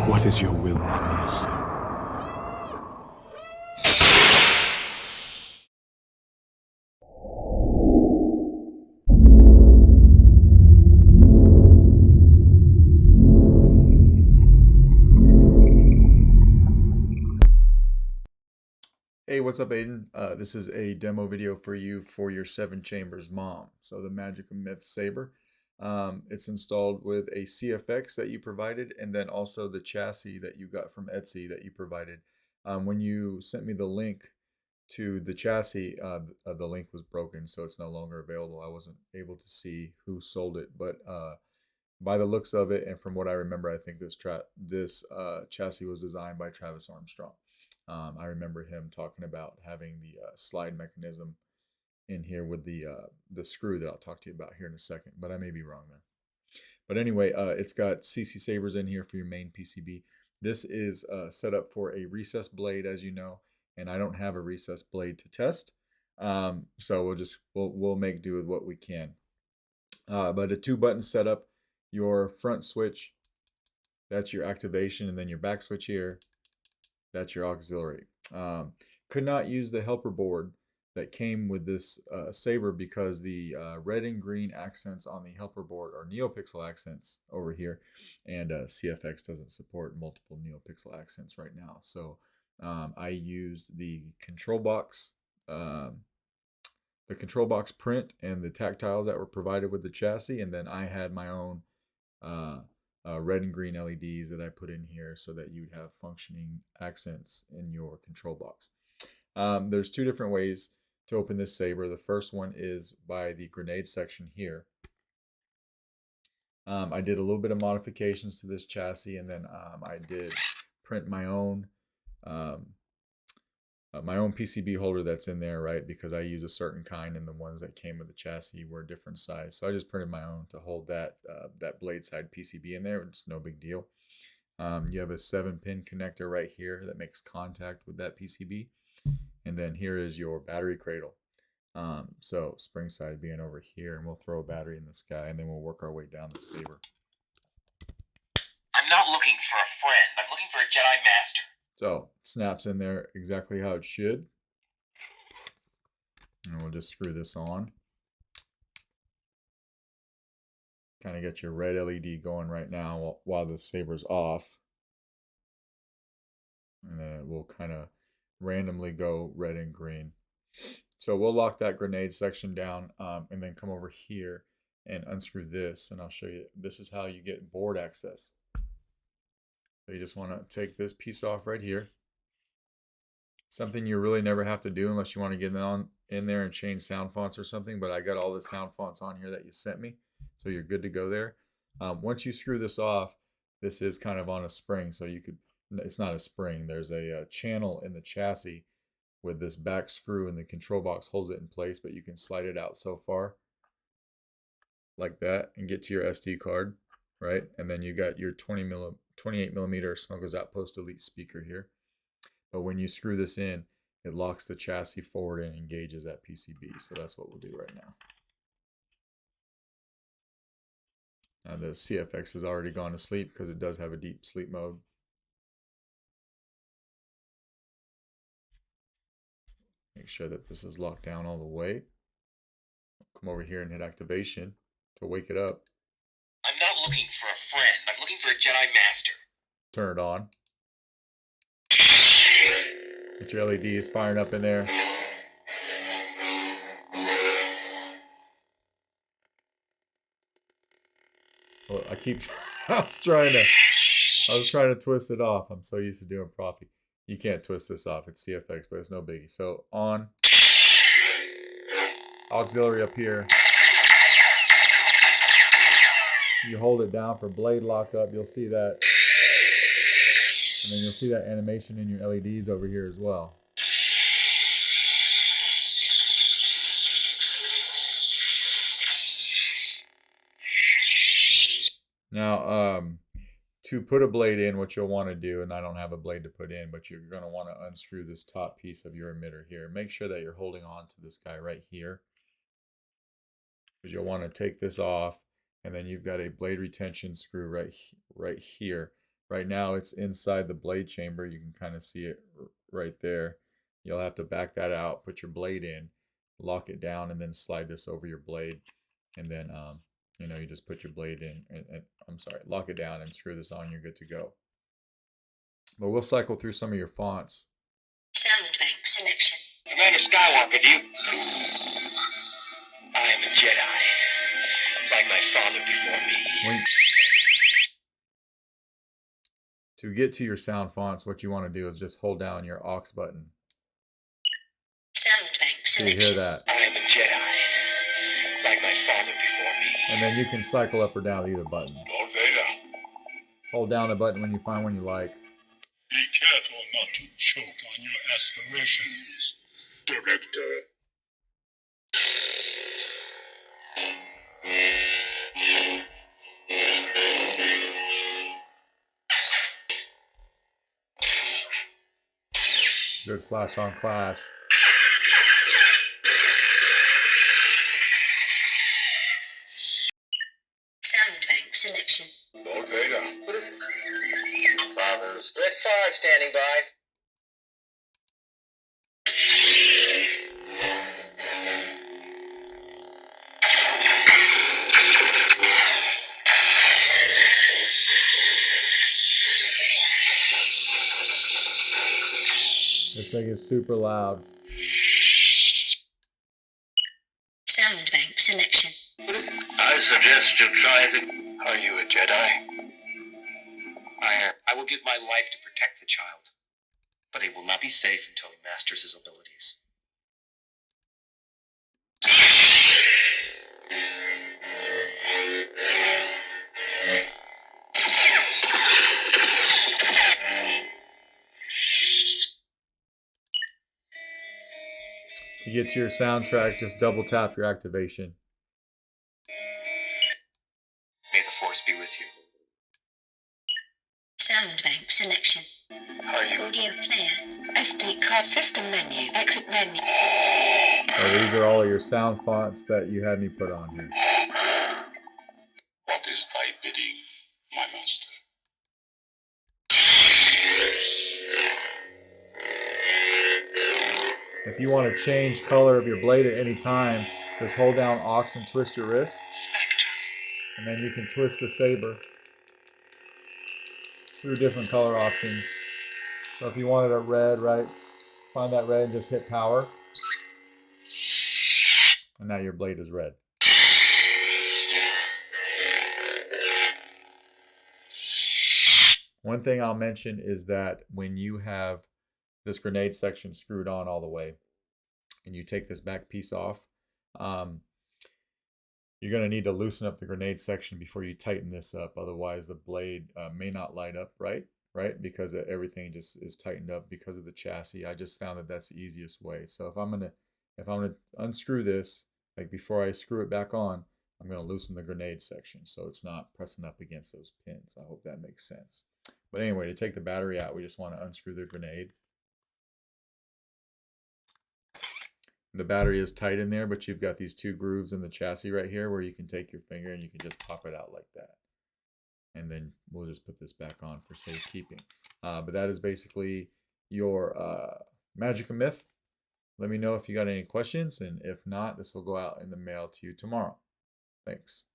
What is your will, my master? Hey, what's up, Aiden? This is a demo video for you for your 7 Chambers MoM. So the Magic of Myth Saber. It's installed with a CFX that you provided, and then also the chassis that you got from Etsy that you provided. When you sent me the link to the chassis, the link was broken, so it's no longer available. I wasn't able to see who sold it, but by the looks of it, and from what I remember, I think this chassis was designed by Travis Armstrong. I remember him talking about having the slide mechanism in here with the screw that I'll talk to you about here in a second, but I may be wrong there. But anyway, it's got CC sabers in here for your main PCB. This is set up for a recessed blade, as you know, and I don't have a recessed blade to test, so we'll make do with what we can. But a 2-button setup, your front switch, that's your activation, and then your back switch here, that's your auxiliary. Could not use the helper board that came with this saber because the red and green accents on the helper board are NeoPixel accents over here, and CFX doesn't support multiple NeoPixel accents right now. So I used the control box print and the tactiles that were provided with the chassis, and then I had my own red and green LEDs that I put in here so that you'd have functioning accents in your control box. There's 2 different ways to open this saber. The first one is by the grenade section here. I did a little bit of modifications to this chassis, and then I did print my own PCB holder that's in there, right? Because I use a certain kind, and the ones that came with the chassis were a different size. So I just printed my own to hold that blade side PCB in there. It's no big deal. You have a 7-pin connector right here that makes contact with that PCB. And then here is your battery cradle. So spring side being over here, and we'll throw a battery in the sky, and then we'll work our way down the saber. I'm not looking for a friend. I'm looking for a Jedi Master. So snaps in there exactly how it should. And we'll just screw this on. Kind of get your red LED going right now while the saber's off. And then it will kind of randomly go red and green. So we'll lock that grenade section down, and then come over here and unscrew this, and I'll show you. This is how you get board access. So you just want to take this piece off right here. Something you really never have to do unless you want to get in there and change sound fonts or something, but I got all the sound fonts on here that you sent me, so you're good to go there. Once you screw this off, this is kind of on a spring, so you could, it's not a spring, there's a channel in the chassis with this back screw, and the control box holds it in place, but you can slide it out so far like that and get to your SD card, right? And then you got your 28 millimeter Smuggler's Outpost Elite speaker here. But when you screw this in, it locks the chassis forward and engages that PCB. So that's what we'll do right now. Now the CFX has already gone to sleep because it does have a deep sleep mode. Make sure that this is locked down all the way. Come over here and hit activation to wake it up. I'm not looking for a friend. I'm looking for a Jedi Master. Turn it on. Get your LEDs firing up in there. Well, I was trying to twist it off. I'm so used to doing Profi. You can't twist this off. It's CFX, but it's no biggie. So on. Auxiliary up here. You hold it down for blade lockup. You'll see that. And then you'll see that animation in your LEDs over here as well. Now, to put a blade in, what you'll want to do, and I don't have a blade to put in, but you're going to want to unscrew this top piece of your emitter here. Make sure that you're holding on to this guy right here, because you'll want to take this off, and then you've got a blade retention screw right here Right now it's inside the blade chamber. You can kind of see it right there. You'll have to back that out, put your blade in, lock it down, and then slide this over your blade. And then, you just put your blade in, and I'm sorry, lock it down and screw this on. You're good to go. But we'll cycle through some of your fonts. Sound bank selection. Commander Skywalker, do you? I am a Jedi, like my father before me. To get to your sound fonts, what you want to do is just hold down your aux button. Sound bank So you selection. hear that. I am a Jedi, like my father before me. And then you can cycle up or down either button. Lord Vader. Hold down the button when you find one you like. Be careful not to choke on your aspirations, Director. Good flash on clash. Sound bank selection. Lord Vader. What is it? Fathers. Red 5 standing by. This thing is super loud. Sound bank selection. I suggest you try the... Are you a Jedi? I will give my life to protect the child, but he will not be safe until he masters his abilities. To get to your soundtrack, just double tap your activation. May the Force be with you. Sound bank selection. Are you... Audio player. SD card system menu. Exit menu. Oh, these are all of your sound fonts that you had me put on here. What is thy bidding, my master? If you want to change color of your blade at any time, just hold down aux and twist your wrist. And then you can twist the saber through different color options. So if you wanted a red, right, find that red and just hit power. And now your blade is red. One thing I'll mention is that when you have this grenade section screwed on all the way and you take this back piece off, you're going to need to loosen up the grenade section before you tighten this up. Otherwise the blade may not light up right, because everything just is tightened up because of the chassis. I just found that that's the easiest way. So if I'm going to unscrew this, like before I screw it back on, I'm going to loosen the grenade section so it's not pressing up against those pins. I hope that makes sense. But anyway, to take the battery out, we just want to unscrew the grenade. The battery is tight in there, but you've got these two grooves in the chassis right here where you can take your finger and you can just pop it out like that. And then we'll just put this back on for safekeeping. But that is basically your Magic of Myth. Let me know if you got any questions, and if not, this will go out in the mail to you tomorrow. Thanks.